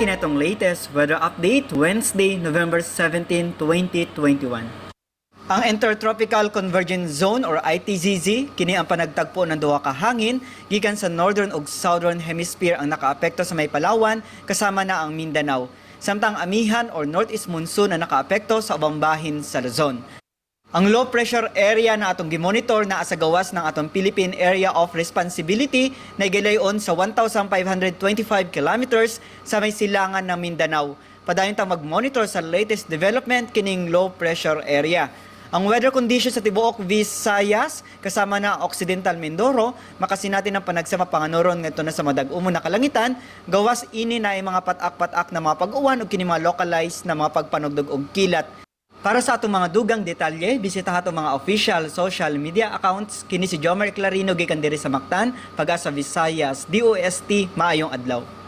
kinatong latest weather update Wednesday, November 17, 2021. Ang Intertropical Convergence Zone or ITCZ kini ang panagtagpo ng duha ka hangin gikan sa northern ug southern hemisphere ang nakaapekto sa may Palawan kasama na ang Mindanao. Samtang amihan or northeast monsoon ang nakaapekto sa ubang bahin sa Luzon. Ang low pressure area na atong gimonitor na sa gawas ng atong Philippine Area of Responsibility na gilayon sa 1,525 kilometers sa may silangan ng Mindanao. Padayong tang mag-monitor sa latest development kining low pressure area. Ang weather conditions sa tibuok Visayas kasama na Occidental Mindoro makasinati ng panagsama panganuron ngadto na sa madag-umon na kalangitan gawas ini na ay mga patak-patak na mga pag-uwan ug kini mga localized na mga pagpanugdog og kilat. Para sa atong mga dugang detalye, bisita atong mga official social media accounts. Kini si Jomar Clarino gikan diri sa Mactan, PAGASA Visayas, DOST, maayong adlaw.